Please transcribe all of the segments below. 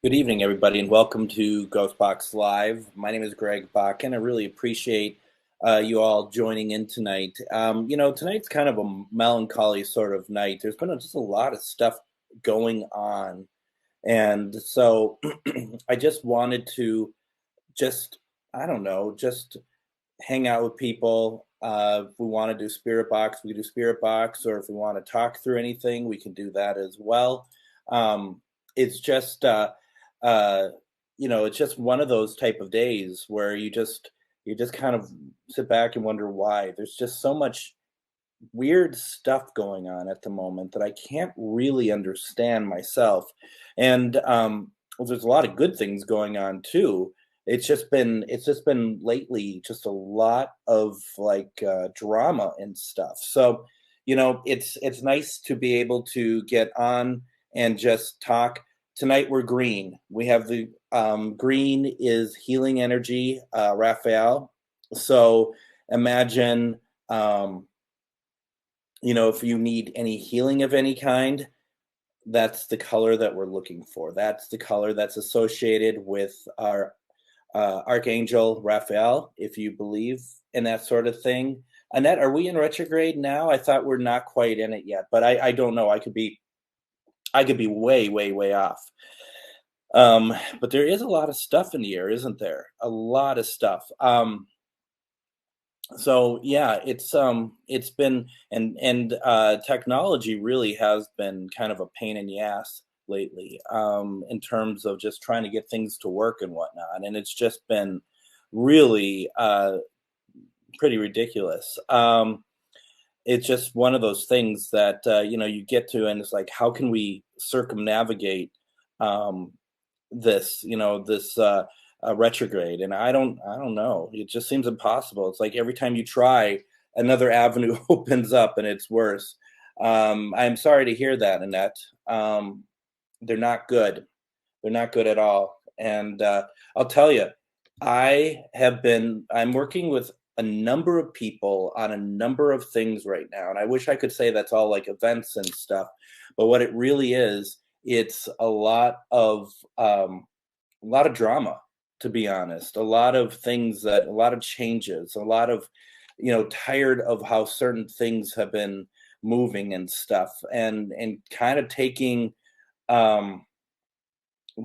Good evening, everybody, and welcome to Ghostbox Live. My name is Greg Bach, and I really appreciate you all joining in tonight. Tonight's kind of a melancholy sort of night. There's been just a lot of stuff going on, and so I just wanted to just, I don't know, just hang out with people. If we want to do Spirit Box, we can do Spirit Box, or if we want to talk through anything, we can do that as well. Um, it's just, uh, it's just one of those type of days where you just kind of sit back and wonder why. There's just so much weird stuff going on at the moment that I can't really understand myself. And well, there's a lot of good things going on too. It's just been lately just a lot of drama and stuff. So, it's nice to be able to get on and just talk. Tonight we're green. We have the green is healing energy, Raphael. So imagine if you need any healing of any kind, that's the color that we're looking for. That's the color that's associated with our Archangel Raphael, if you believe in that sort of thing. Annette, are we in retrograde now? I thought we're not quite in it yet, but I don't know. I could be way, way, way off. But there is a lot of stuff in the air, isn't there? A lot of stuff. So yeah, it's been and technology really has been kind of a pain in the ass lately, in terms of just trying to get things to work and whatnot, and it's just been really pretty ridiculous. It's just one of those things that you get to, and it's like, how can we circumnavigate um, this retrograde? And I don't know, it just seems impossible. It's like every time you try, another avenue opens up and it's worse. I'm sorry to hear that, Annette. They're not good. They're not good at all. And I'll tell you, I'm working with a number of people on a number of things right now, and I wish I could say that's all like events and stuff, but what it really is, it's a lot of drama, to be honest. A lot of things, that a lot of changes, a lot of, tired of how certain things have been moving and stuff, and kind of um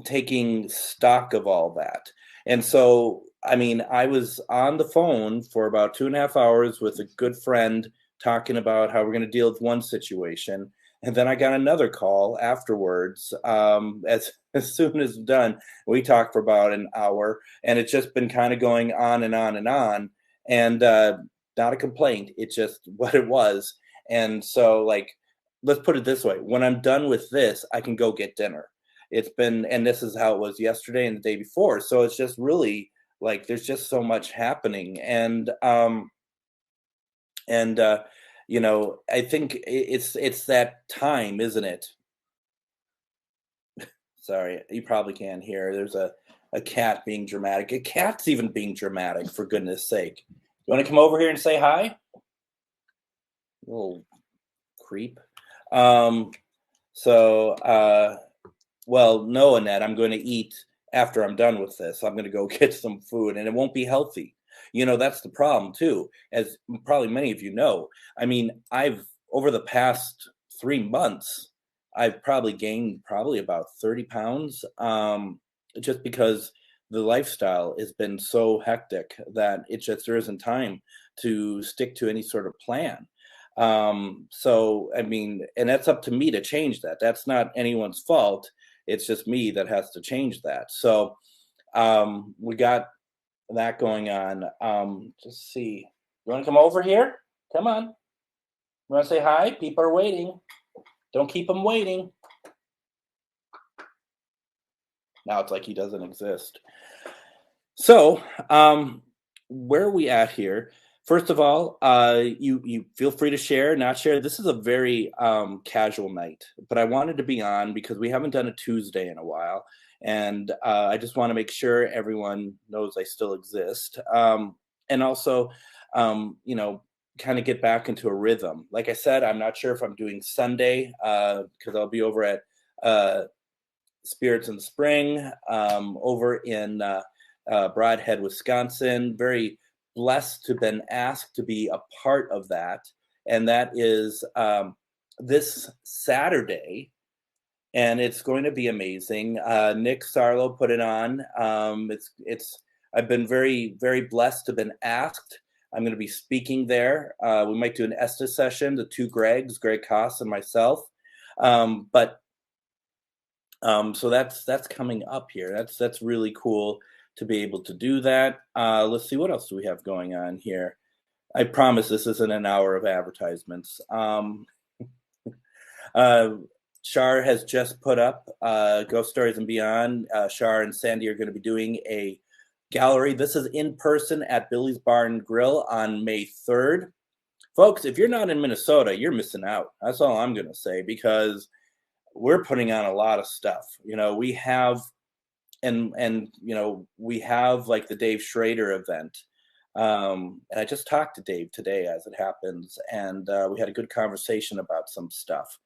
taking stock of all that. And so, I mean, I was on the phone for about 2.5 hours with a good friend talking about how we're going to deal with one situation. And then I got another call afterwards. As soon as done, we talked for about an hour, and it's just been kind of going on and on and on. And not a complaint. It's just what it was. And so, like, let's put it this way: when I'm done with this, I can go get dinner. And this is how it was yesterday and the day before. So it's just really like there's just so much happening. And I think it's that time, isn't it? Sorry, you probably can't hear. There's a cat being dramatic. A cat's even being dramatic, for goodness sake. You want to come over here and say hi? Little creep. Um, so well, no, Annette, I'm going to eat after I'm done with this. I'm going to go get some food, and it won't be healthy. That's the problem too, as probably many of you know. I mean, I've over the past 3 months, I've probably gained probably about 30 pounds, just because the lifestyle has been so hectic that it just there isn't time to stick to any sort of plan. So I mean, and that's up to me to change that. That's not anyone's fault. It's just me that has to change that. So we got that going on. Just see. You want to come over here? Come on. You want to say hi? People are waiting. Don't keep them waiting. Now it's like he doesn't exist. So, where are we at here? First of all, you feel free to share, not share. This is a very casual night, but I wanted to be on because we haven't done a Tuesday in a while, and I just want to make sure everyone knows I still exist, and also, kind of get back into a rhythm. Like I said, I'm not sure if I'm doing Sunday because I'll be over at uh, Spirits in Spring over in Broadhead, Wisconsin. Very blessed to have been asked to be a part of that. And that is this Saturday, and it's going to be amazing. Nick Sarlo put it on. It's I've been very, very blessed to have been asked. I'm going to be speaking there. We might do an ESTA session, the two Gregs, Greg Koss and myself. But so that's coming up here. That's really cool to be able to do that. Let's see, what else do we have going on here? I promise this isn't an hour of advertisements. Shar has just put up Ghost Stories and Beyond. Shar and Sandy are going to be doing a gallery. This is in person at Billy's Bar and Grill on May 3rd. Folks, if you're not in Minnesota, you're missing out. That's all I'm going to say, because we're putting on a lot of stuff. We have, and we have like the Dave Schrader event. And I just talked to Dave today, as it happens, and we had a good conversation about some stuff.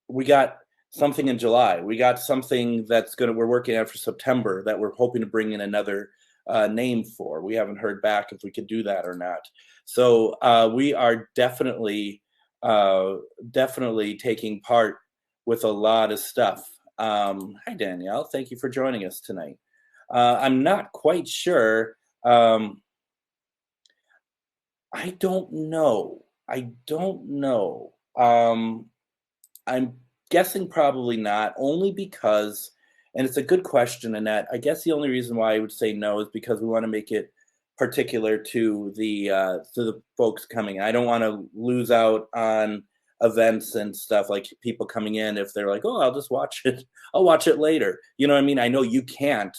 We got something in July. We got something we're working on for September that we're hoping to bring in another name for. We haven't heard back if we could do that or not. So we are definitely taking part with a lot of stuff. Hi, Danielle. Thank you for joining us tonight. I'm not quite sure. I don't know. I'm guessing probably not, only because, and it's a good question, Annette. I guess the only reason why I would say no is because we want to make it particular to the folks coming. I don't want to lose out on events and stuff, like people coming in if they're like, oh, I'll just watch it. I'll watch it later. You know what I mean? I know you can't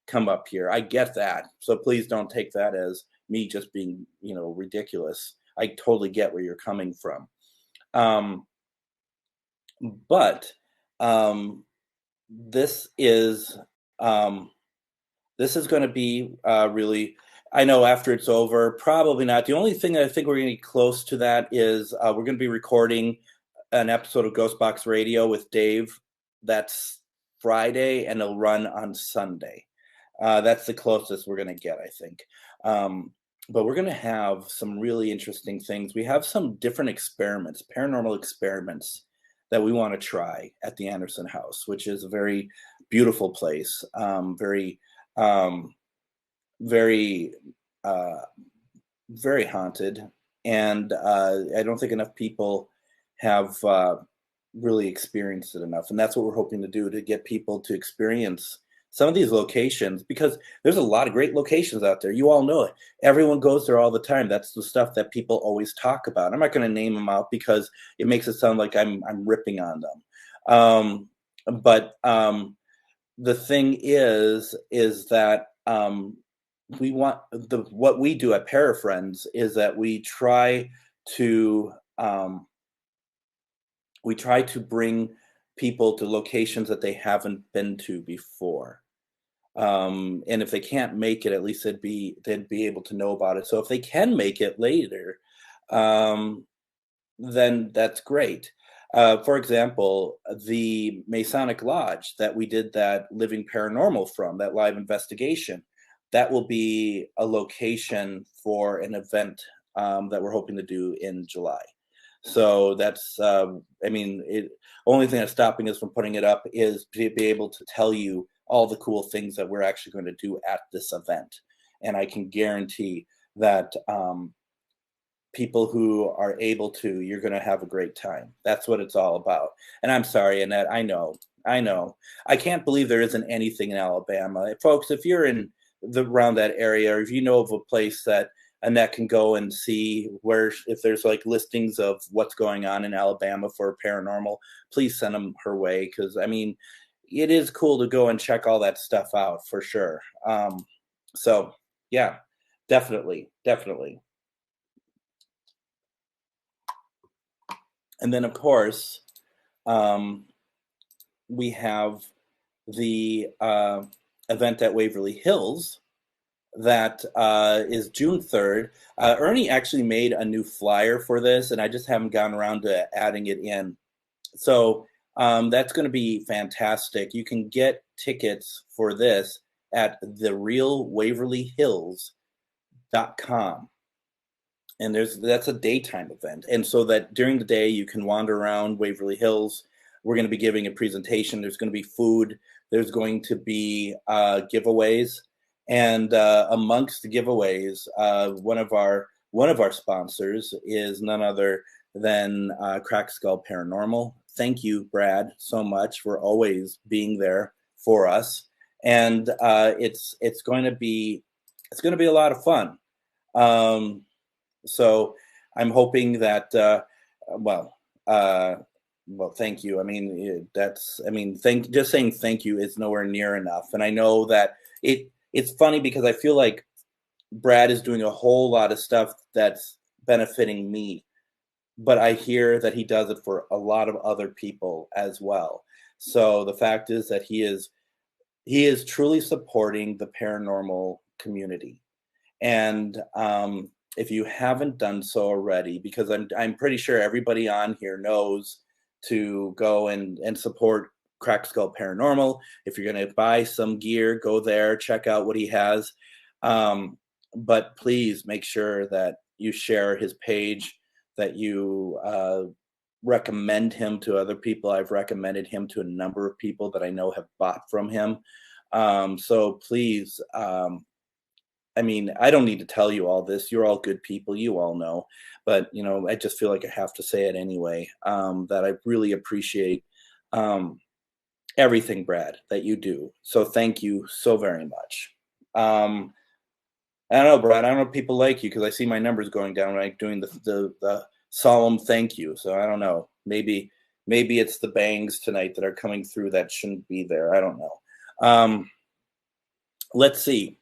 come up here. I get that. So please don't take that as me just being, ridiculous. I totally get where you're coming from. But this is going to be really, I know after it's over, probably not. The only thing that I think we're going to get close to that is we're going to be recording an episode of Ghostbox Radio with Dave. That's Friday, and it'll run on Sunday. That's the closest we're going to get, I think. But we're going to have some really interesting things. We have some different experiments, paranormal experiments, that we want to try at the Anderson House, which is a very beautiful place, very haunted. And I don't think enough people have really experienced it enough. And that's what we're hoping to do, to get people to experience some of these locations, because there's a lot of great locations out there. You all know it. Everyone goes there all the time. That's the stuff that people always talk about. I'm not going to name them out because it makes it sound like I'm ripping on them. But the thing is that we want what we do at Parafriends is that we try to bring people to locations that they haven't been to before. And if they can't make it, at least they'd be able to know about it. So if they can make it later, then that's great. For example, the Masonic Lodge that we did that Living Paranormal from, that live investigation, that will be a location for an event that we're hoping to do in July. So that's, only thing that's stopping us from putting it up is to be able to tell you all the cool things that we're actually going to do at this event. And I can guarantee that people who are able to, you're going to have a great time. That's what it's all about. And I'm sorry, Annette, I know. I can't believe there isn't anything in Alabama. Folks, if you're in around that area, or if you know of a place that Annette can go and see if there's like listings of what's going on in Alabama for paranormal, please send them her way. Because it is cool to go and check all that stuff out for sure. So yeah, definitely. And then of course, we have the event at Waverly Hills. That is June 3rd. Ernie actually made a new flyer for this, and I just haven't gotten around to adding it in. So That's going to be fantastic. You can get tickets for this at therealwaverlyhills.com. And that's a daytime event, and so that during the day you can wander around Waverly Hills. We're going to be giving a presentation. There's going to be food. There's going to be giveaways, and amongst the giveaways, one of our sponsors is none other than Crack Skull Paranormal. Thank you, Brad, so much for always being there for us, and it's going to be a lot of fun. So I'm hoping that, well, uh, well, thank you. I mean, just saying thank you is nowhere near enough. And I know that it's funny because I feel like Brad is doing a whole lot of stuff that's benefiting me, but I hear that he does it for a lot of other people as well. So the fact is that he is truly supporting the paranormal community. And if you haven't done so already, because I'm pretty sure everybody on here knows to go and support Crack Skull Paranormal. If you're going to buy some gear, go there, check out what he has. But please make sure that you share his page, that you recommend him to other people. I've recommended him to a number of people that I know have bought from him. So please, I mean, I don't need to tell you all this. You're all good people. You all know. But, I just feel like I have to say it anyway, that I really appreciate everything, Brad, that you do. So thank you so very much. I don't know, Brad. I don't know if people like you because I see my numbers going down when I'm doing the solemn thank you. So I don't know. Maybe it's the bangs tonight that are coming through that shouldn't be there. I don't know. Let's see.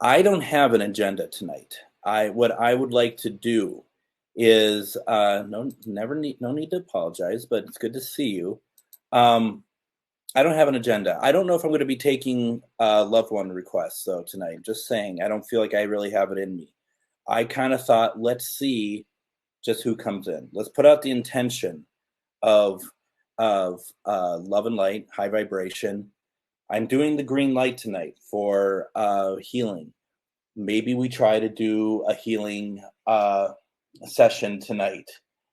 I don't have an agenda tonight. What I would like to do is no need to apologize, but it's good to see you. I don't have an agenda. I don't know if I'm going to be taking loved one requests though tonight. Just saying, I don't feel like I really have it in me. I kind of thought, let's see just who comes in. Let's put out the intention of love and light, high vibration. I'm doing the green light tonight for healing. Maybe we try to do a healing session tonight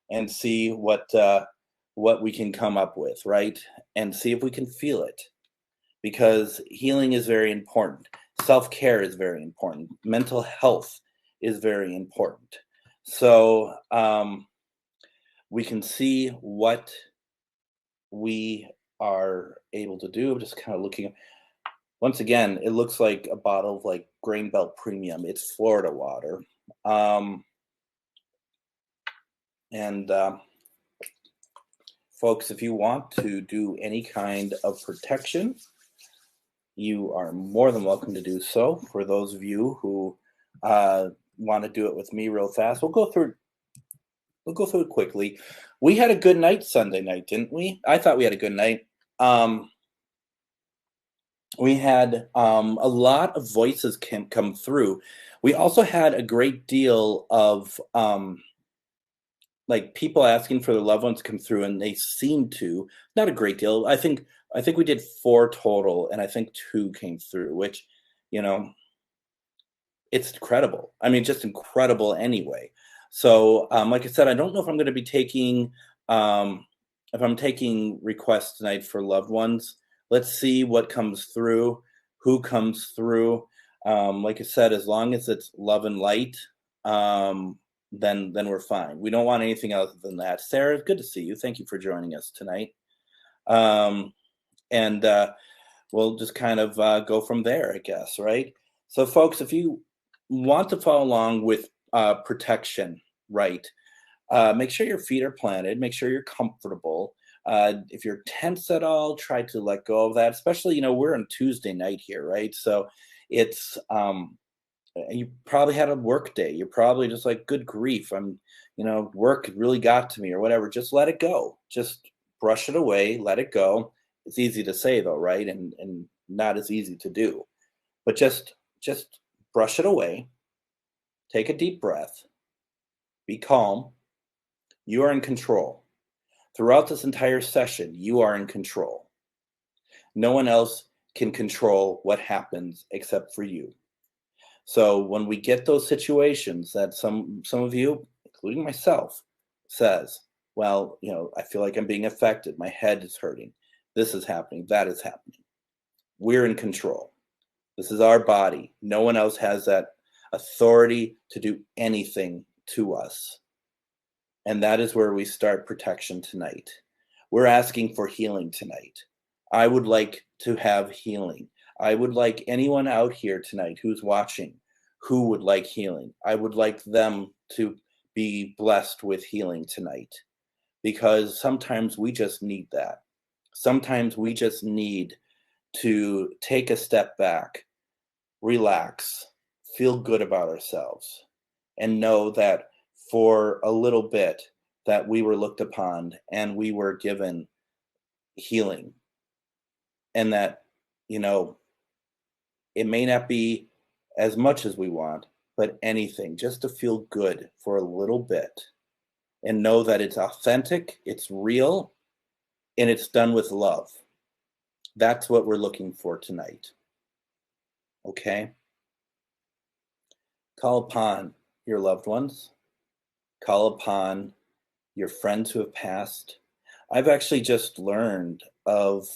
and see what we can come up with, right? And see if we can feel it, because healing is very important. Self-care is very important. Mental health is very important. So we can see what we are able to do. I'm just kind of looking. Once again, it looks like a bottle of like Grain Belt Premium. It's Florida water. And folks, if you want to do any kind of protection, you are more than welcome to do so. For those of you who want to do it with me real fast, we'll go through it quickly. We had a good night Sunday night, didn't we? I thought we had a good night. We had a lot of voices come through. We also had a great deal of like people asking for their loved ones to come through, and they seem to. Not a great deal. I think we did 4 total, and I think 2 came through, which, it's incredible. I mean, just incredible anyway. So, like I said, I don't know if I'm going to be taking requests tonight for loved ones. Let's see what comes through, who comes through. Like I said, as long as it's love and light, then we're fine. We don't want anything other than that. Sarah, good to see you. Thank you for joining us tonight. And we'll just kind of go from there, I guess, right? So, folks, if you want to follow along with protection, right, make sure your feet are planted. Make sure you're comfortable. If you're tense at all, try to let go of that. Especially, we're on Tuesday night here, right? So it's you probably had a work day. You're probably just like, good grief, work really got to me or whatever. Just let it go. Just brush it away. Let it go. It's easy to say though, right? And not as easy to do. But just brush it away. Take a deep breath. Be calm. You are in control. Throughout this entire session, you are in control. No one else can control what happens except for you. So when we get those situations that some of you, including myself, says, well, I feel like I'm being affected. My head is hurting. This is happening. That is happening. We're in control. This is our body. No one else has that authority to do anything to us. And that is where we start protection tonight. We're asking for healing tonight. I would like to have healing. I would like anyone out here tonight who's watching who would like healing. I would like them to be blessed with healing tonight, because sometimes we just need that. Sometimes we just need to take a step back, relax, feel good about ourselves, and know that for a little bit that we were looked upon and we were given healing, and that, it may not be as much as we want, but anything just to feel good for a little bit and know that it's authentic, it's real, and it's done with love. That's what we're looking for tonight. Okay? Call upon your loved ones. Call upon your friends who have passed. I've actually just learned of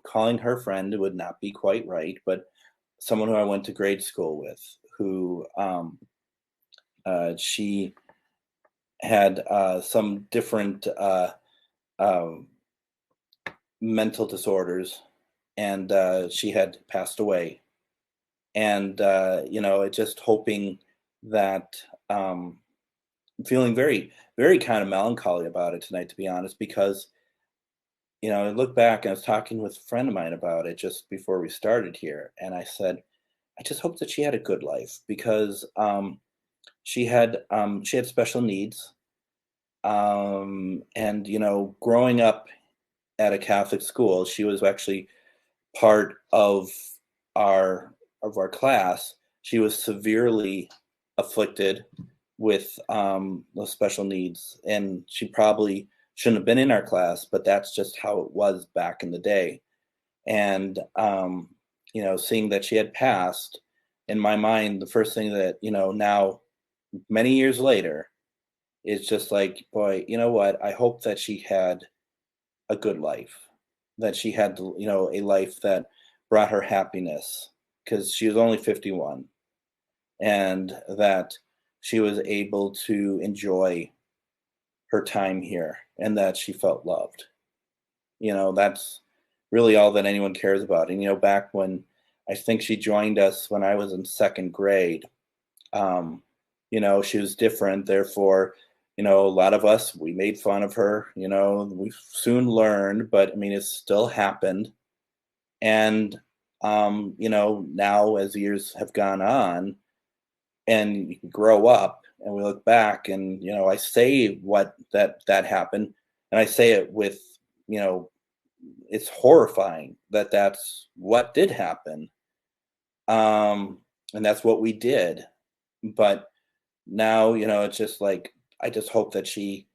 calling her friend. It would not be quite right, but someone who I went to grade school with, who she had some different um, mental disorders, and she had passed away. And just hoping that, I'm feeling very, very kind of melancholy about it tonight, to be honest, because I look back and I was talking with a friend of mine about it just before we started here, and I said, I just hope that she had a good life, because she had special needs, and growing up at a Catholic school, she was actually part of our class. She was severely afflicted with those special needs, and she probably shouldn't have been in our class, but that's just how it was back in the day. And seeing that she had passed, in my mind, the first thing that now, many years later, is just like, boy, you know what? I hope that she had a good life, that she had, a life that brought her happiness, because she was only 51, and that she was able to enjoy her time here, and that she felt loved. That's really all that anyone cares about. And back when I think she joined us when I was in second grade, she was different. Therefore, a lot of us, we made fun of her. We soon learned, but I mean, it still happened. And now as years have gone on, and you grow up, and we look back, and I say what that happened, and I say it with, it's horrifying that that's what did happen, and that's what we did. But now, it's just like, I just hope that she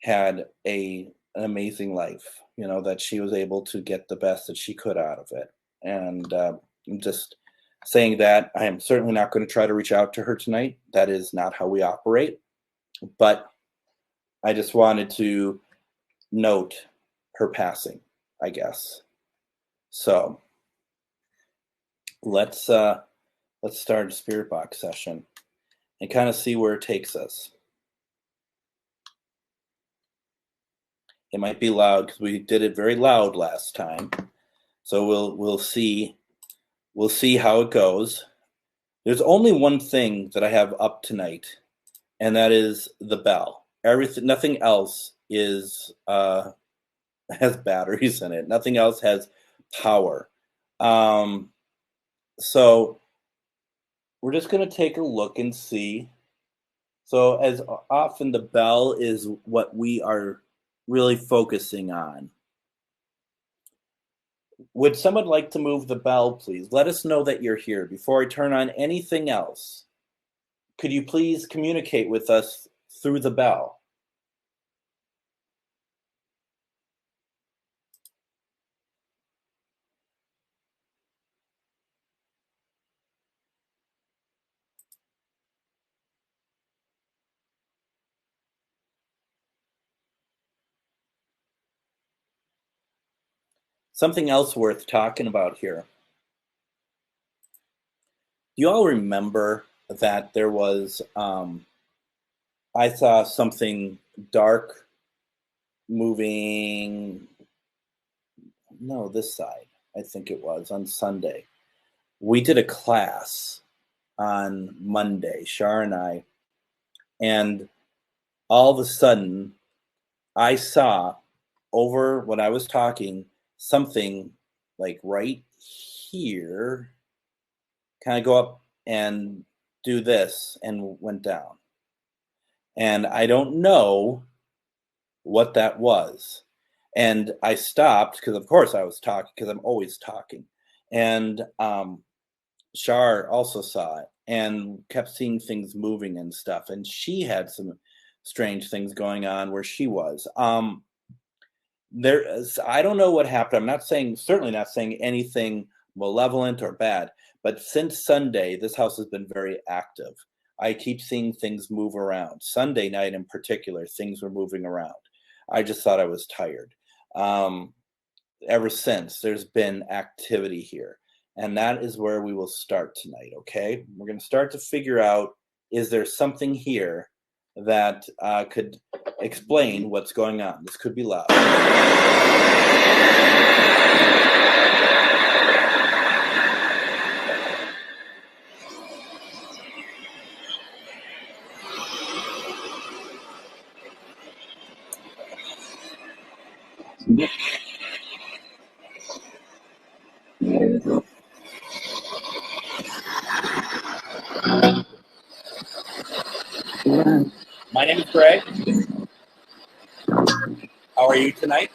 had an amazing life, that she was able to get the best that she could out of it. And I'm just saying that I am certainly not going to try to reach out to her tonight. That is not how we operate. But I just wanted to note her passing, I guess. So let's start a spirit box session and kind of see where it takes us. It might be loud because we did it very loud last time. So we'll see how it goes. There's only one thing that I have up tonight, and that is the bell. Nothing else has batteries in it. Nothing else has power. So we're just going to take a look and see. So as often, the bell is what we are really focusing on. Would someone like to move the bell, please? Let us know that you're here before I turn on anything else. Could you please communicate with us through the bell? Something else worth talking about here. Do you all remember that there was, I saw something dark moving, no, this side, I think it was, on Sunday. We did a class on Monday, Shar and I, and all of a sudden, I saw over when I was talking something like right here kind of go up and do this and went down. And I don't know what that was. And I stopped because, of course, I was talking because I'm always talking. And Shar also saw it and kept seeing things moving and stuff. And she had some strange things going on where she was. There is, I don't know what happened. I'm not saying, certainly not saying anything malevolent or bad, but since Sunday, this house has been very active. I keep seeing things move around. Sunday night in particular, things were moving around. I just thought I was tired. Um, Ever since, there's been activity here. And that is where we will start tonight, okay? We're going to start to figure out, is there something here that could explain what's going on? This could be loud. My name is Greg. How are you tonight?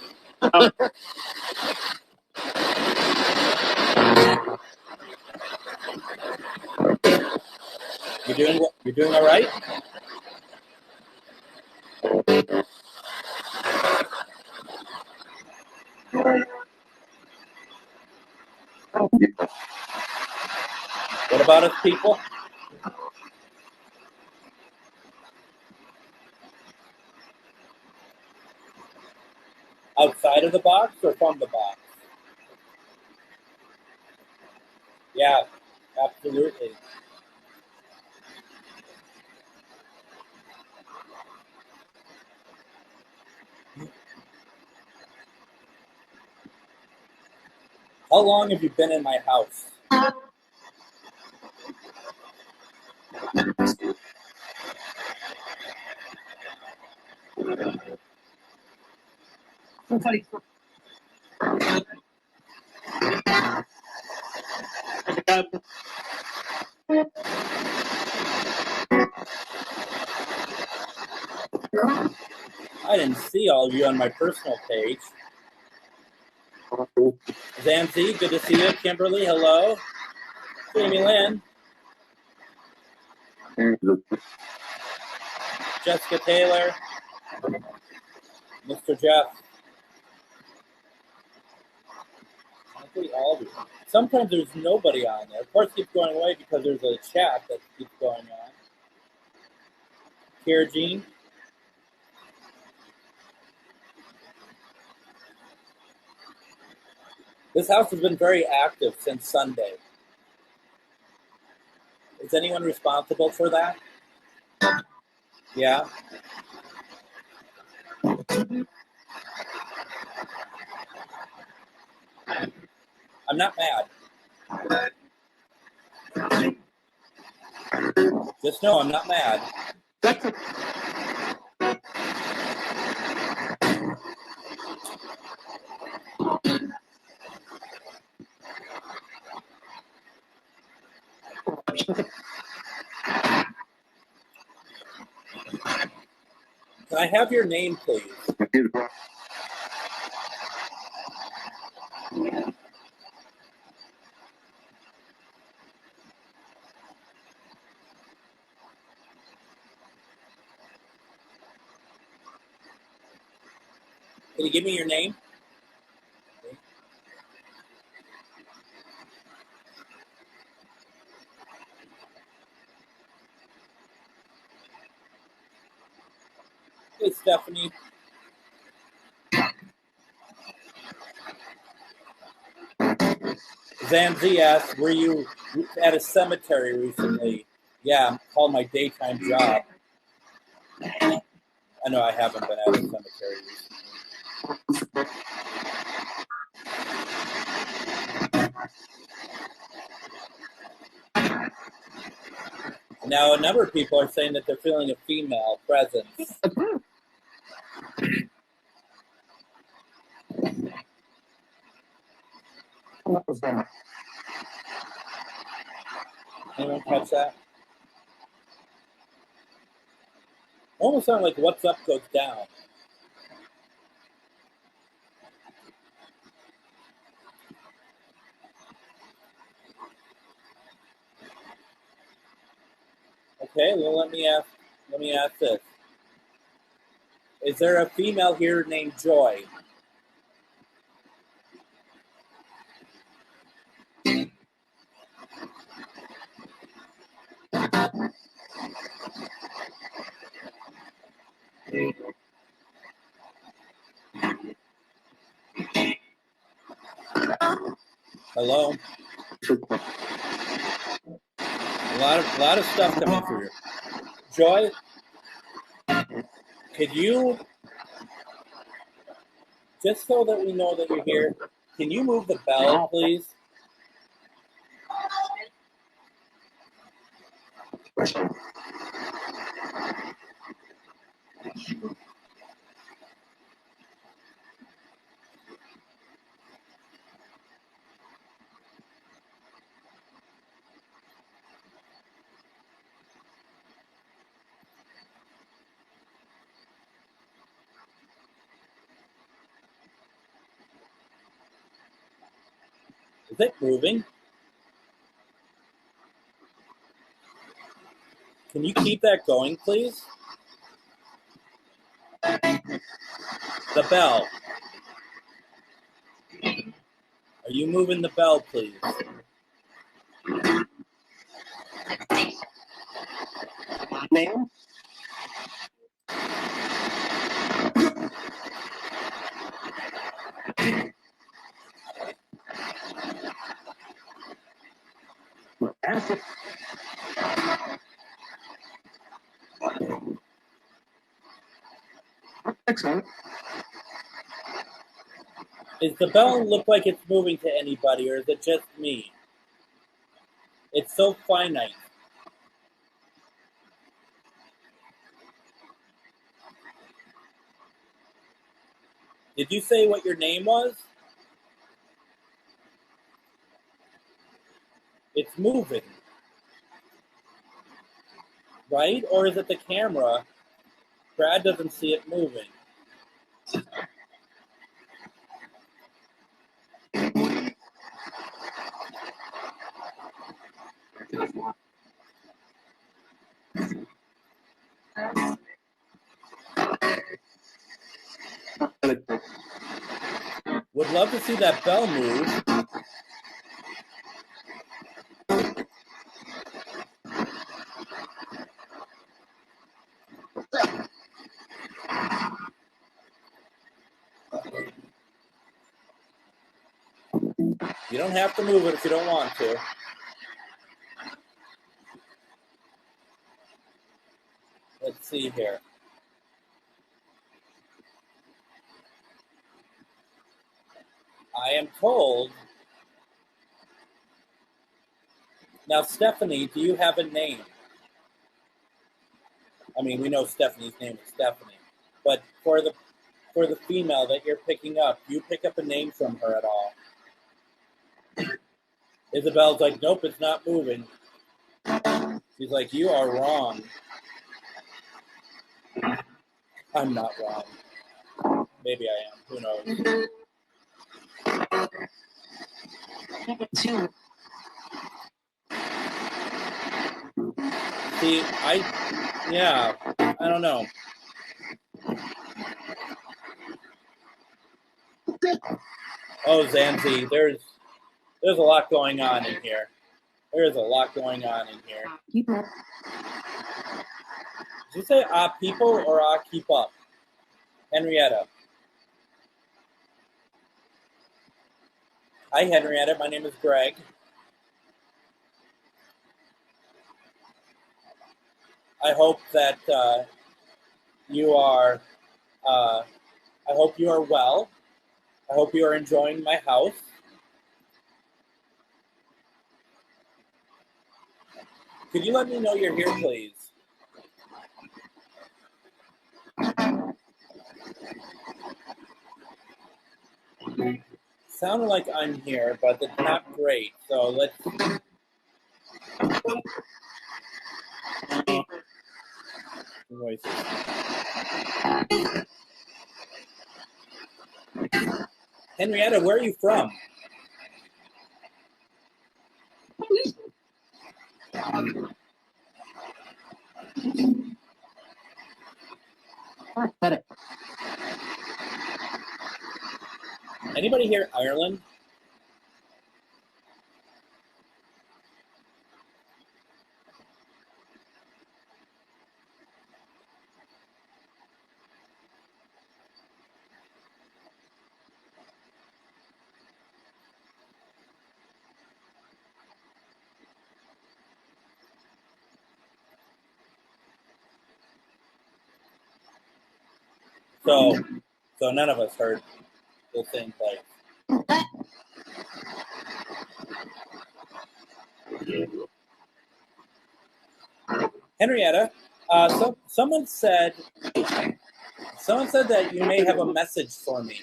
You're doing all right? What about us people? Outside of the box or from the box? Yeah, absolutely. How long have you been in my house? I didn't see all of you on my personal page. Zanzi, good to see you. Kimberly, hello. Jamie Lynn. Jessica Taylor. Mr. Jeff. Honestly, all of you. Sometimes there's nobody on there. Of course, it keeps going away because there's a chat that keeps going on. Kira Jean. This house has been very active since Sunday. Is anyone responsible for that? Yeah. I'm not mad. Just know I'm not mad. Can I have your name, please? Can you give me your name? Hey, Stephanie. Zanzi asks, were you at a cemetery recently? Yeah, called my daytime job. I know I haven't been at a cemetery recently. Now, a number of people are saying that they're feeling a female presence. Anyone catch that? Almost sound like what's up goes down. Okay, well let me ask this. Is there a female here named Joy? Hello? A lot of stuff coming through. Joy, could you, just so that we know that you're here, can you move the bell, please? Is it moving? Can you keep that going, please? The bell. Are you moving the bell, please? Ma'am? Excellent. Does the bell look like it's moving to anybody, or is it just me? It's so finite. Did you say what your name was? It's moving. Right? Or is it the camera? Brad doesn't see it moving. Would love to see that bell move. You don't have to move it if you don't want to. Let's see here. I am told. Now, Stephanie, do you have a name? I mean, we know Stephanie's name is Stephanie, but for the female that you're picking up, do you pick up a name from her at all? Isabel's like, nope, it's not moving. She's like, you are wrong. I'm not wrong. Maybe I am. Who knows? See, I don't know. Oh, Zanzi, there's a lot going on in here. There is a lot going on in here. Did you say people or keep up? Henrietta. Hi, Henrietta. My name is Greg. I hope that you are. Uh, I hope you are well. I hope you are enjoying my house. Could you let me know you're here, please? Sounded like I'm here, but it's not great. So let's. Voices. Henrietta, where are you from? Anybody here Ireland? So, so none of us heard the same place. Henrietta, someone said that you may have a message for me.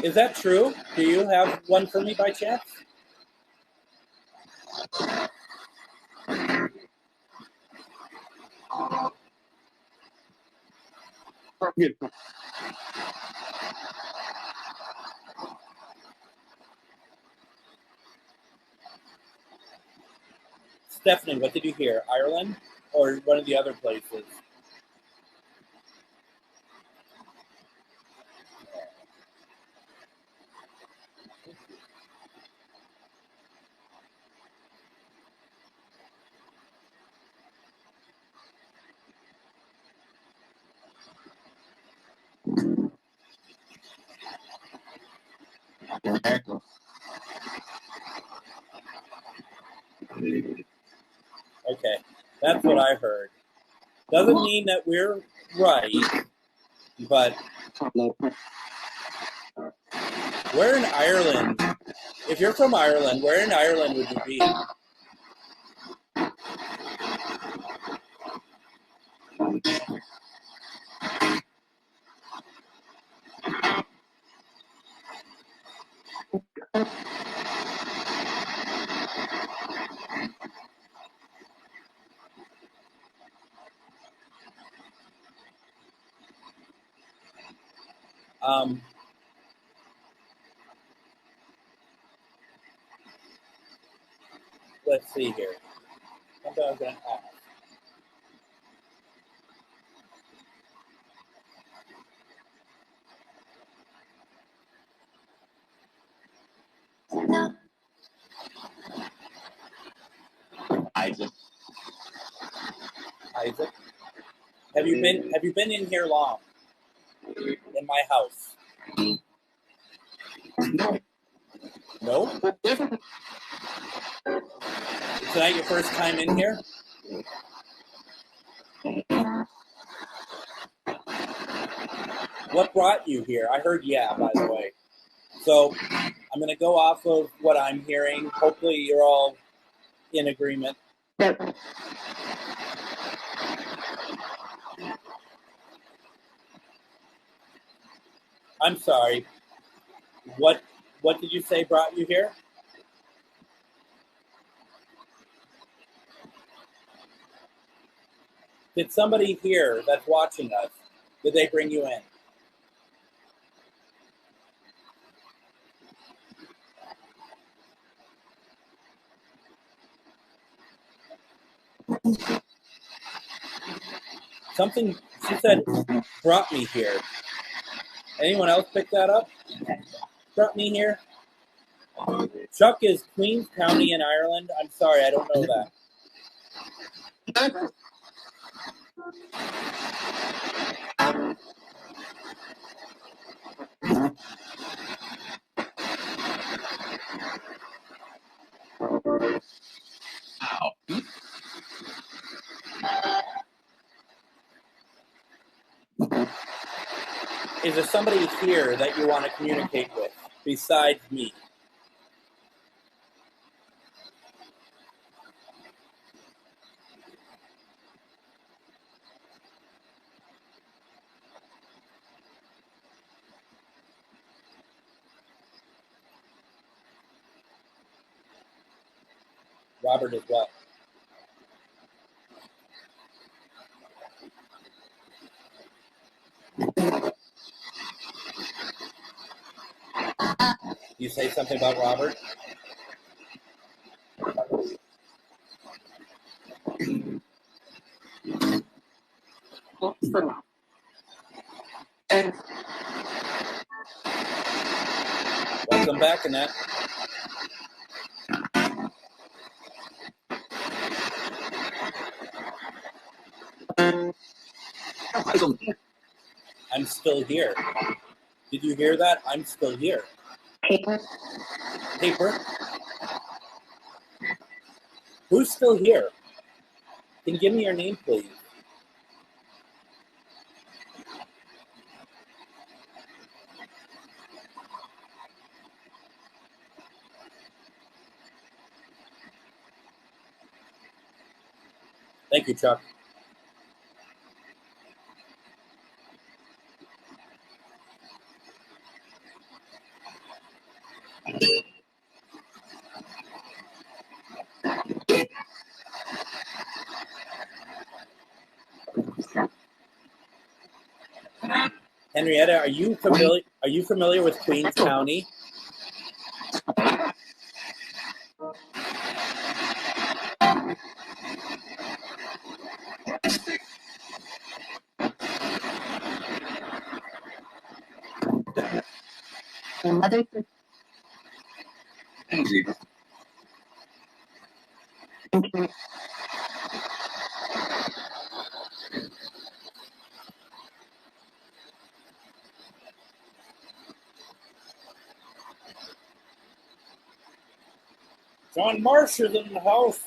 Is that true? Do you have one for me by chance? Stephanie, what did you hear? Ireland or one of the other places? Okay, that's what I heard. Doesn't mean that we're right, but where in Ireland? If you're from Ireland, where in Ireland would you be? Um, let's see here. Something I was going to ask. Isaac. Isaac, have you been in here long? In my house? No. Is tonight your first time in here? What brought you here? I heard yeah, by the way. So I'm going to go off of what I'm hearing. Hopefully you're all in agreement. I'm sorry. What did you say brought you here? Did somebody here that's watching us, did they bring you in? Something she said brought me here. Anyone else pick that up? Brought me here? Chuck is Queens County in Ireland. I'm sorry, I don't know that. Is there somebody here that you want to communicate with besides me? Robert as well. You say something about Robert? Welcome back, Annette. I'm still here. Did you hear that? I'm still here. Paper. Paper? Who's still here? Can you give me your name, please? Thank you, Chuck. Henrietta, are you familiar with Queens County? Mother. John Marsh is in the house.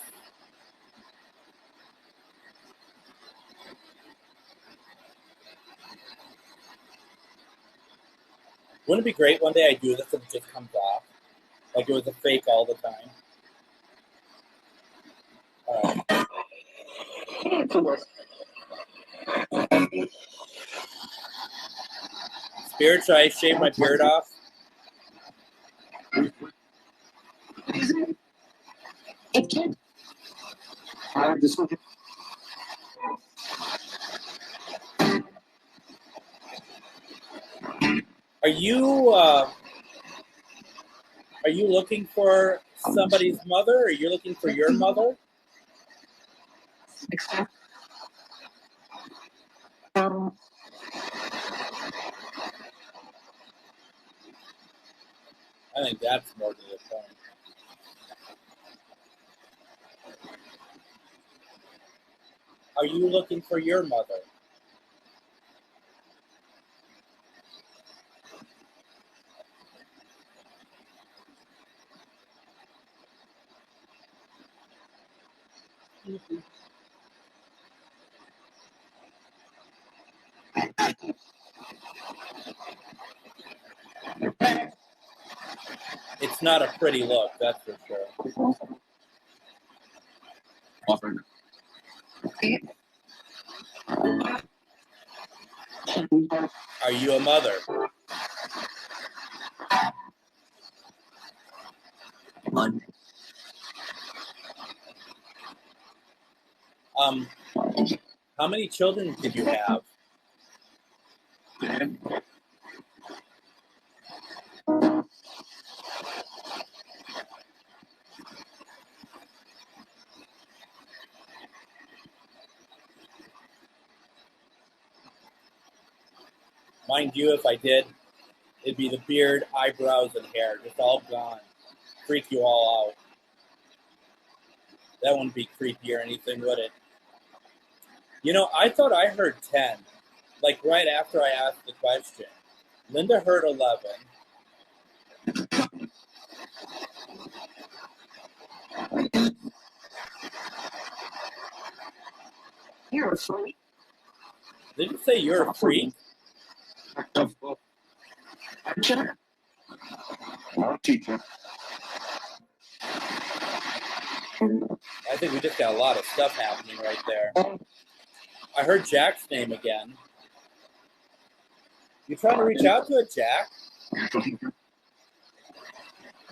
Wouldn't it be great one day I do this and it just comes off? Like it was a fake all the time. Spirit, should I shave my beard off? It can. Are you looking for somebody's mother? Or are you looking for your mother? I think that's more to the point. Are you looking for your mother? It's not a pretty look, that's for sure. Are you a mother? How many children did you have? Mind you, if I did, it'd be the beard, eyebrows, and hair, just all gone. Freak you all out. That wouldn't be creepy or anything, would it? You know, I thought I heard 10, like right after I asked the question. Linda heard 11. You're a freak. Did you say you're a freak? No teacher. I think we just got a lot of stuff happening right there. I heard Jack's name again. You trying to reach out to it, Jack?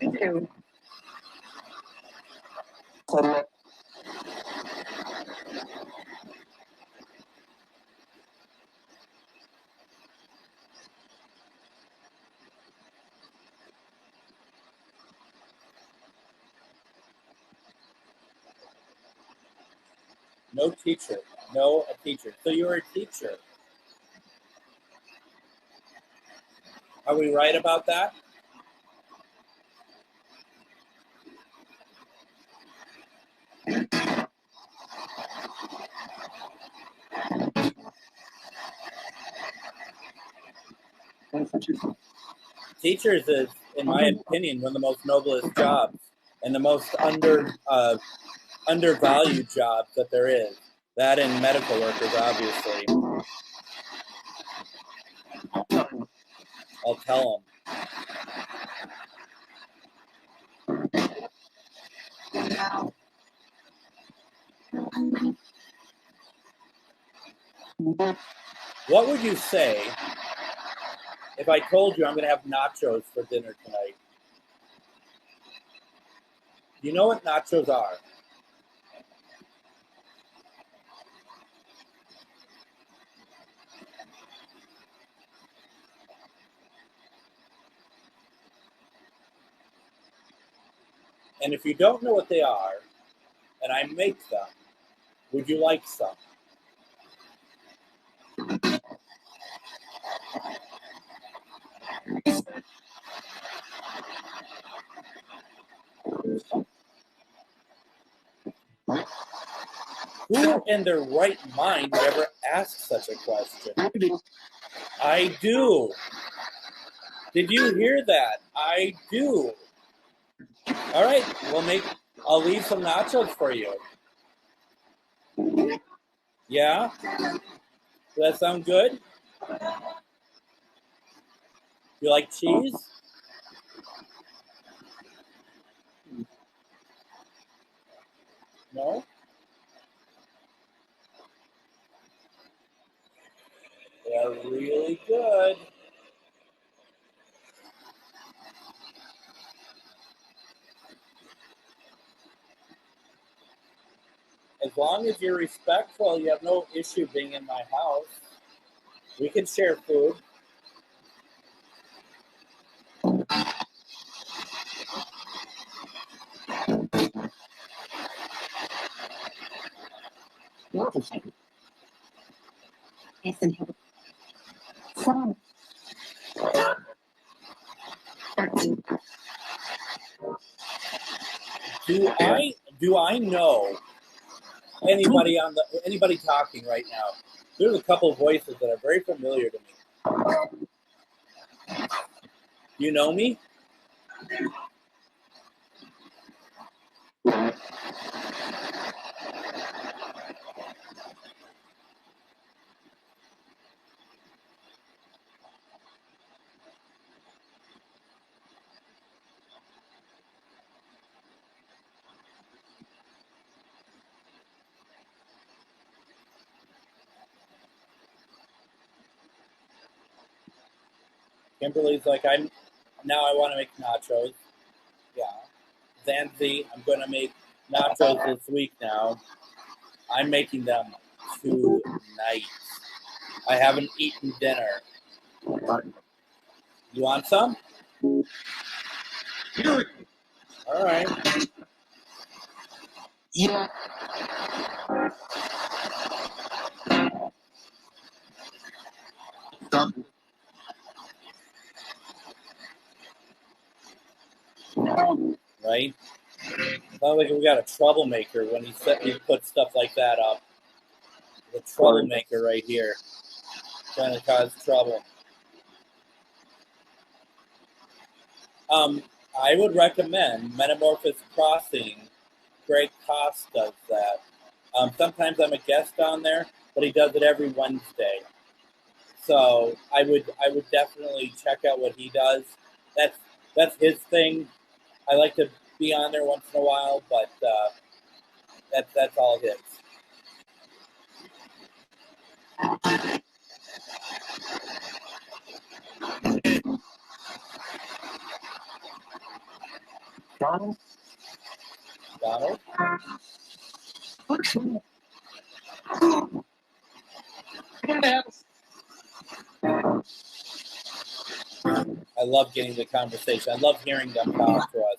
Me too. No teacher. No, a teacher. So you're a teacher. Are we right about that? Teachers is, in my opinion, one of the most noblest jobs and the most undervalued jobs that there is. That and medical workers, obviously. I'll tell them. What would you say if I told you I'm going to have nachos for dinner tonight? You know what nachos are? And if you don't know what they are, and I make them, would you like some? Who in their right mind would ever ask such a question? I do. Did you hear that? I do. All right, I'll leave some nachos for you. Yeah? Does that sound good? You like cheese? No? They're really good. As long as you're respectful, you have no issue being in my house. We can share food. Do I know anybody talking right now? There's a couple of voices that are very familiar to me. You know me? Kimberly's like, I want to make nachos. Yeah. Zanzi, I'm going to make nachos this week now. I'm making them tonight. I haven't eaten dinner. You want some? All right. Yeah. Right? Sounds like we got a troublemaker when he put stuff like that up. The troublemaker right here. Trying to cause trouble. I would recommend Metamorphosis Crossing. Greg Koss does that. Sometimes I'm a guest on there, but he does it every Wednesday. So I would definitely check out what he does. That's his thing. I like to be on there once in a while, but that's all his. Donald. Donald? I love getting the conversation. I love hearing them talk to us.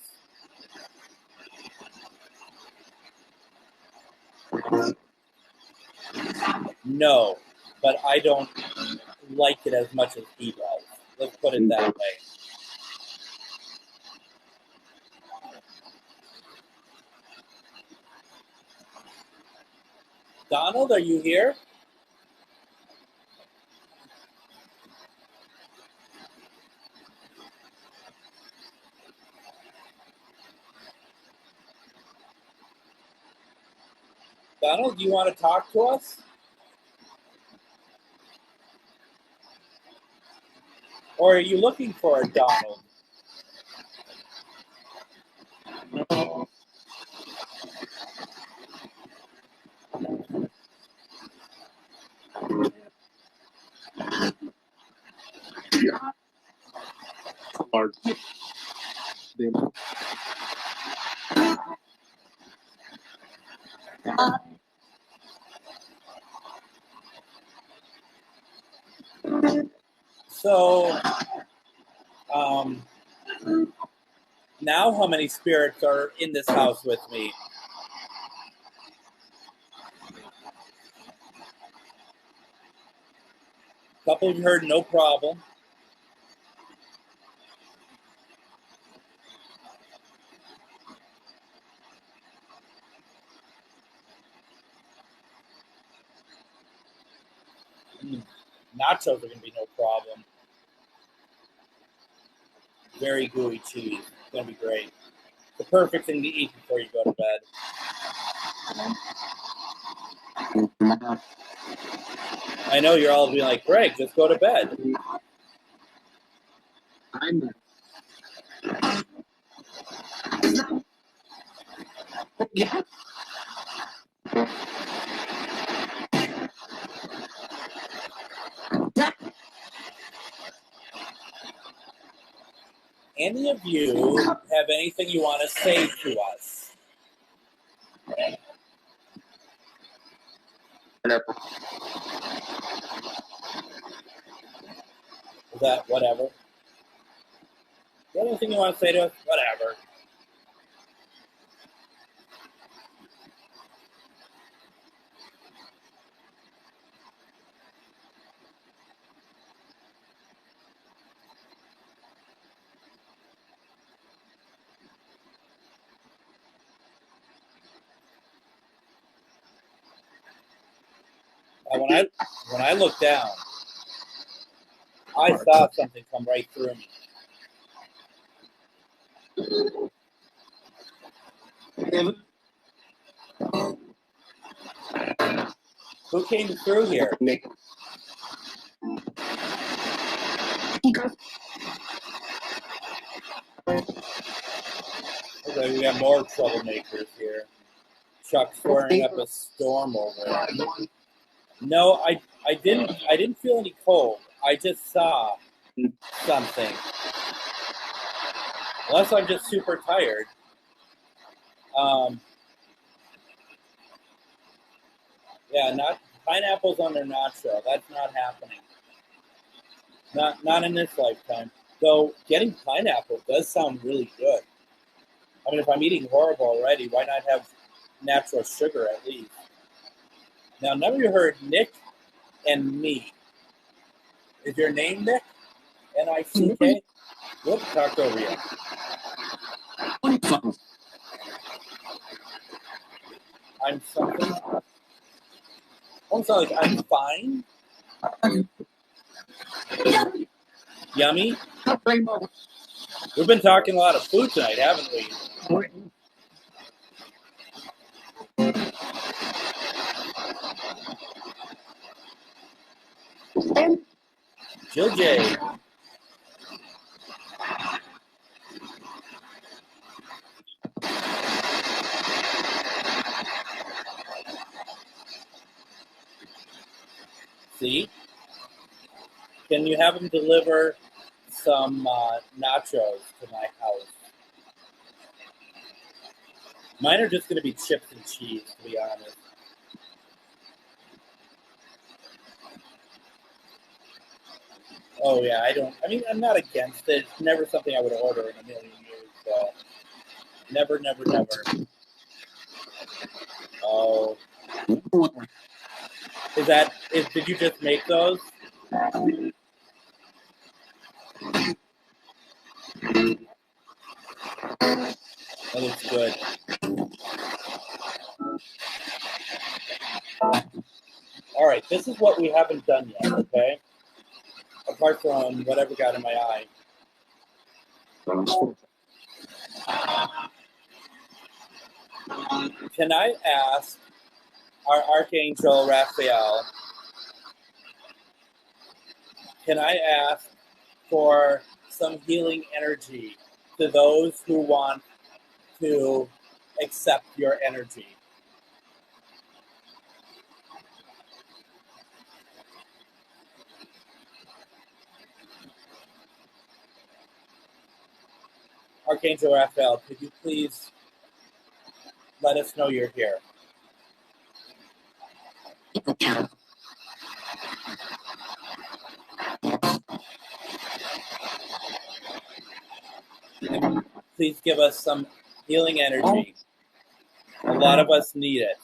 No, but I don't like it as much as he does. Let's put it that way. Donald, are you here? Donald, do you want to talk to us? Or are you looking for a Donald? So, now how many spirits are in this house with me? A couple of you heard no problem. Nachos are going to be no problem. Very gooey cheese. It's going to be great. The perfect thing to eat before you go to bed. I know you're all being like, Greg, just go to bed. Any of you have anything you want to say to us? Is that whatever? Is there anything you want to say to us? Whatever. When I looked down, I saw something come right through me. Who came through here? Okay, we got more troublemakers here. Chuck swearing up a storm over it. No, I didn't feel any cold. I just saw something. Unless I'm just super tired. Yeah, not pineapples on their nacho. That's not happening. Not in this lifetime. Though getting pineapple does sound really good. I mean, if I'm eating horrible already, why not have natural sugar at least? Now, none of you heard Nick and me. Is your name Nick? N-I-C-K? Whoop, talked over you. I'm something. Almost like I'm fine. Yummy. We've been talking a lot of food tonight, haven't we? Jill J. See? Can you have him deliver some nachos to my house? Mine are just going to be chips and cheese, to be honest. Oh, yeah, I'm not against it. It's never something I would order in a million years, so. Never, never, never. Oh. Did you just make those? That looks good. All right, this is what we haven't done yet, okay? Apart from whatever got in my eye. Can I ask our Archangel Raphael, can I ask for some healing energy to those who want to accept your energy? Archangel Raphael, could you please let us know you're here? And please give us some healing energy. A lot of us need it.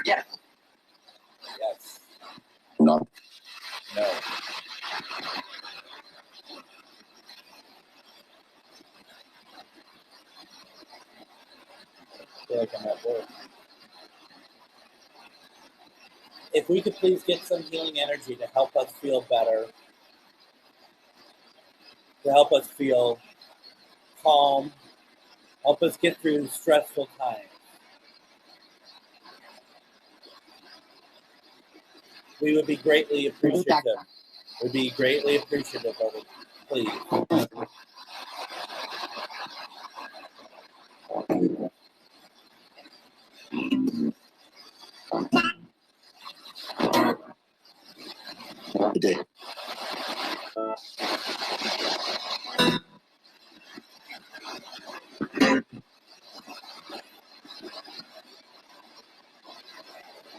Yes. Yes. No. No. I feel like I'm at work. If we could please get some healing energy to help us feel better, to help us feel calm, help us get through stressful times. We would be greatly appreciative. We'd be greatly appreciative of it, please.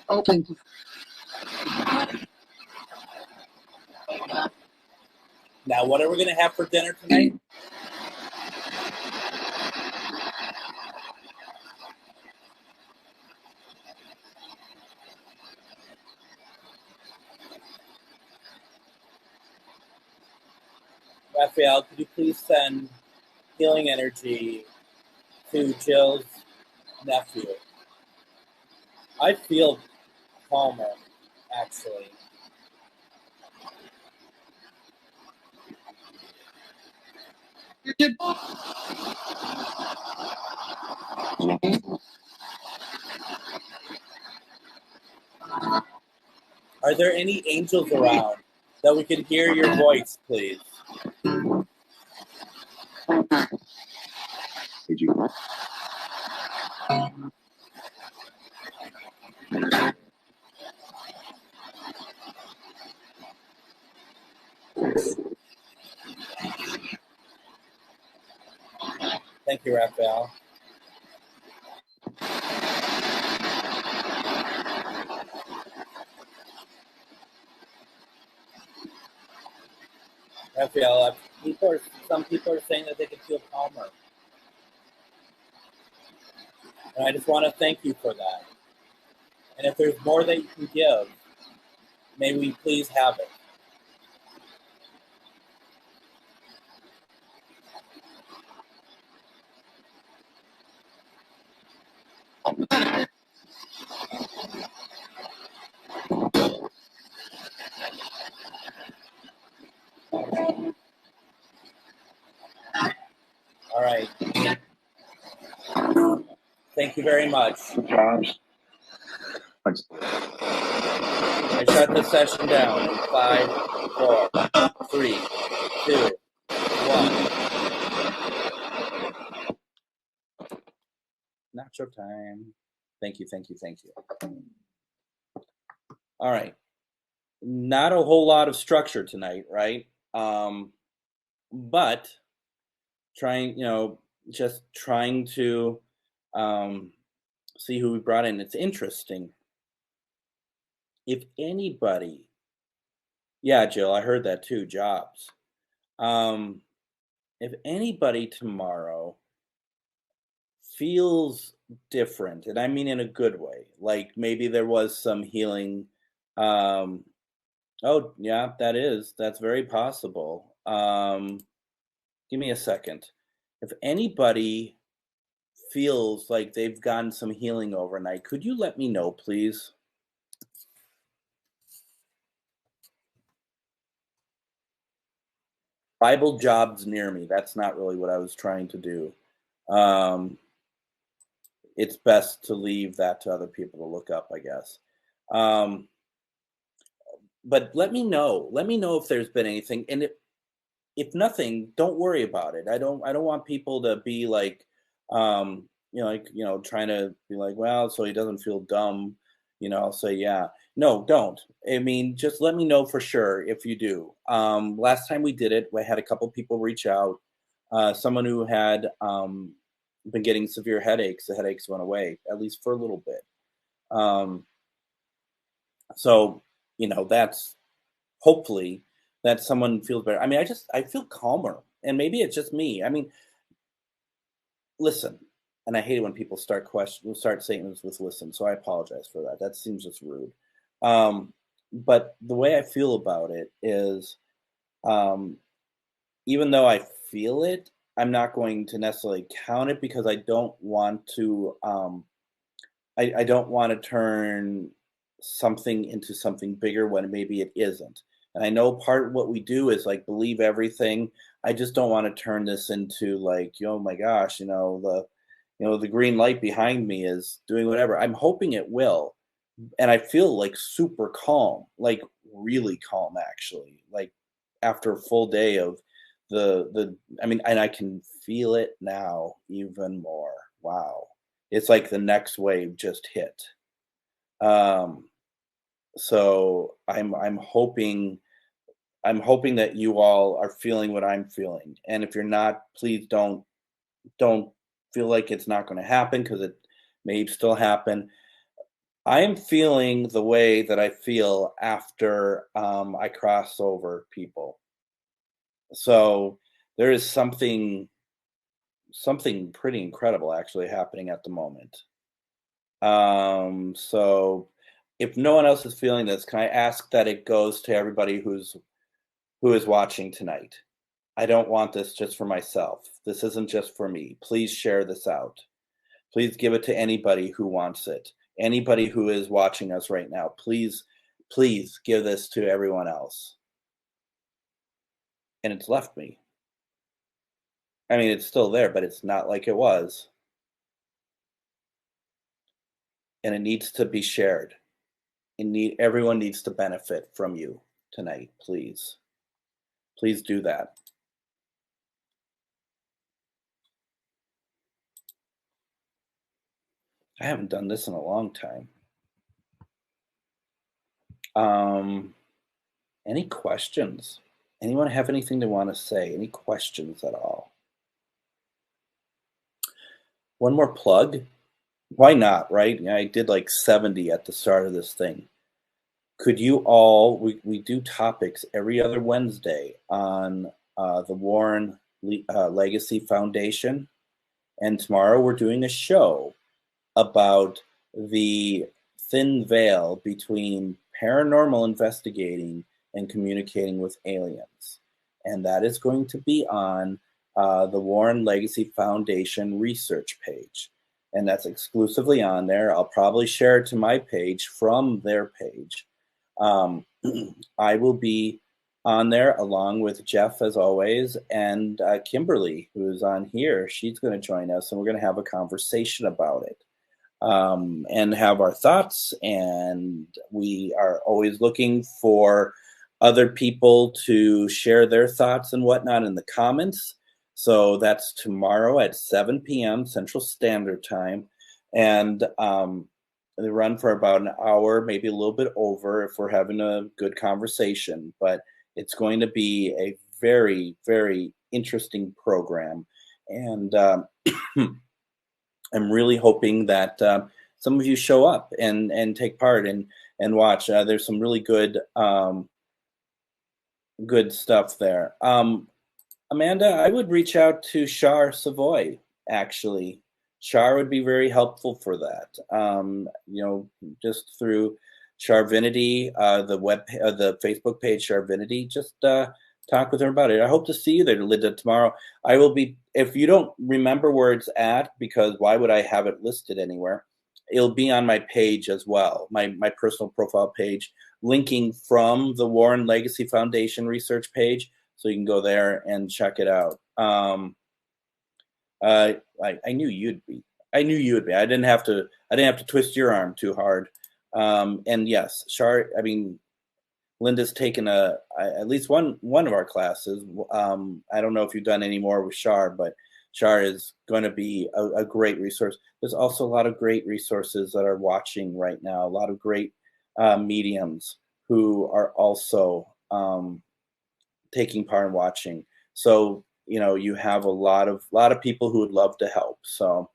Open. Now, what are we going to have for dinner tonight? Raphael, could you please send healing energy to Jill's nephew? I feel calmer, actually. Are there any angels around that we can hear your voice, please? Did you? Thank you, Raphael. Raphael, some people are saying that they can feel calmer. And I just want to thank you for that. And if there's more that you can give, may we please have it. All right. Thank you very much. I shut the session down in 5, 4, 3, 2, 1. Nacho time. Thank you, thank you, thank you. All right. Not a whole lot of structure tonight, right? But trying, just trying to see who we brought in. It's interesting. If anybody, yeah, Jill, I heard that too, jobs. If anybody tomorrow feels different, and I mean in a good way, like maybe there was some healing. Oh, yeah, that's very possible. Give me a second. If anybody feels like they've gotten some healing overnight, could you let me know, please? Bible jobs near me. That's not really what I was trying to do. It's best to leave that to other people to look up, I guess. But let me know. Let me know if there's been anything. And if nothing, don't worry about it. I don't want people to be like, trying to be like, well, so he doesn't feel dumb. I'll say, yeah. No, don't. I mean, just let me know for sure if you do. Last time we did it, we had a couple people reach out. Someone who had been getting severe headaches. The headaches went away, at least for a little bit. So, that's hopefully that someone feels better. I mean, I feel calmer, and maybe it's just me. I mean, listen, and I hate it when people start statements with listen, so I apologize for that. That seems just rude. But the way I feel about it is, even though I feel it, I'm not going to necessarily count it because I don't want to. I don't want to turn something into something bigger when maybe it isn't. And I know part of what we do is like believe everything. I just don't want to turn this into like, oh my gosh, the green light behind me is doing whatever. I'm hoping it will. And I feel like super calm, like really calm actually. Like after a full day of I mean, and I can feel it now even more. Wow. It's like the next wave just hit. So I'm hoping that you all are feeling what I'm feeling. And if you're not, please don't feel like it's not going to happen because it may still happen. I am feeling the way that I feel after I cross over people. So there is something pretty incredible actually happening at the moment. So if no one else is feeling this, can I ask that it goes to everybody who is watching tonight? I don't want this just for myself. This isn't just for me. Please share this out. Please give it to anybody who wants it. Anybody who is watching us right now, please give this to everyone else. And it's left me. I mean, it's still there, but it's not like it was. And it needs to be shared. Everyone needs to benefit from you tonight, please. Please do that. I haven't done this in a long time. Any questions? Anyone have anything they want to say? Any questions at all? One more plug? Why not, right? I did like 70 at the start of this thing. Could you all, we do topics every other Wednesday on the Warren Legacy Foundation. And tomorrow we're doing a show about the thin veil between paranormal investigating and communicating with aliens. And that is going to be on the Warren Legacy Foundation research page. And that's exclusively on there. I'll probably share it to my page from their page. I will be on there, along with Jeff, as always, and Kimberly, who's on here. She's going to join us, and we're going to have a conversation about it and have our thoughts. And we are always looking for other people to share their thoughts and whatnot in the comments. So that's tomorrow at 7 p.m. Central Standard Time. And they run for about an hour, maybe a little bit over if we're having a good conversation. But it's going to be a very, very interesting program. And I'm really hoping that some of you show up and take part and watch. There's some really good good stuff there. Amanda, I would reach out to Shar Savoy, actually. Shar would be very helpful for that. Just through Charvinity, the Facebook page Charvinity, just talk with her about it. I hope to see you there, Linda, tomorrow. I will be, if you don't remember where it's at, because why would I have it listed anywhere? It'll be on my page as well, my personal profile page, linking from the Warren Legacy Foundation research page. So you can go there and check it out. I knew you'd be. I knew you would be. I didn't have to twist your arm too hard. And yes, Char. I mean, Linda's taken at least one of our classes. I don't know if you've done any more with Char, but Char is going to be a great resource. There's also a lot of great resources that are watching right now. A lot of great mediums who are also taking part in watching. So you have a lot of people who would love to help. So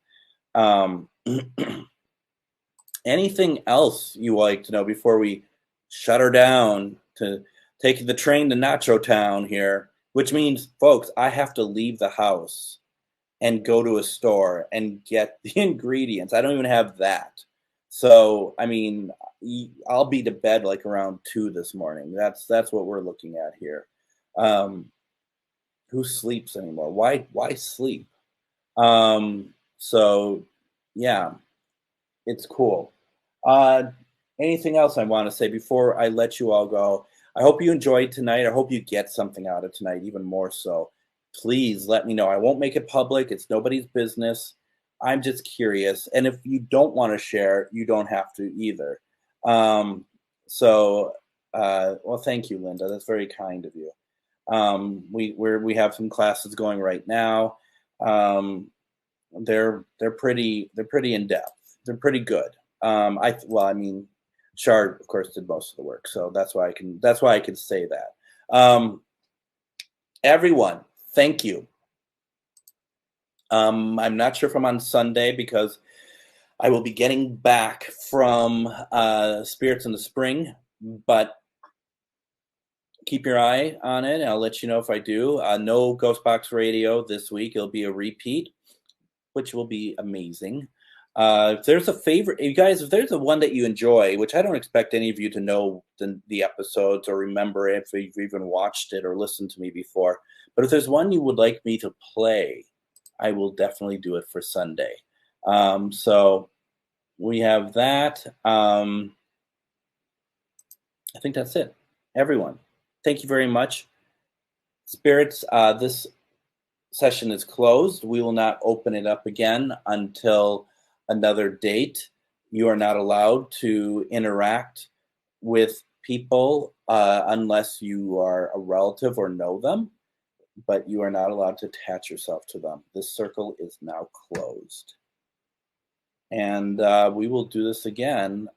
anything else you like to know before we shut her down to take the train to Nacho Town here, which means, folks, I have to leave the house and go to a store and get the ingredients. I don't even have that. So, I mean, I'll be to bed like around 2 this morning. That's what we're looking at here. Who sleeps anymore? Why sleep? So yeah, it's cool. Anything else I want to say before I let you all go? I hope you enjoyed tonight. I hope you get something out of tonight, even more so. Please let me know. I won't make it public. It's nobody's business. I'm just curious. And if you don't want to share, you don't have to either. Well, thank you, Linda. That's very kind of you. We have some classes going right now. They're pretty in depth. They're pretty good. Char, of course, did most of the work, so that's why I can say that. Everyone, thank you. I'm not sure if I'm on Sunday because I will be getting back from Spirits in the Spring, but keep your eye on it, and I'll let you know if I do. No Ghostbox Radio this week. It'll be a repeat, which will be amazing. If there's a favorite, you guys, if there's a one that you enjoy, which I don't expect any of you to know the episodes or remember if you've even watched it or listened to me before, but if there's one you would like me to play, I will definitely do it for Sunday. So we have that. I think that's it. Everyone, thank you very much. Spirits, this session is closed. We will not open it up again until another date. You are not allowed to interact with people unless you are a relative or know them, but you are not allowed to attach yourself to them. This circle is now closed. And we will do this again.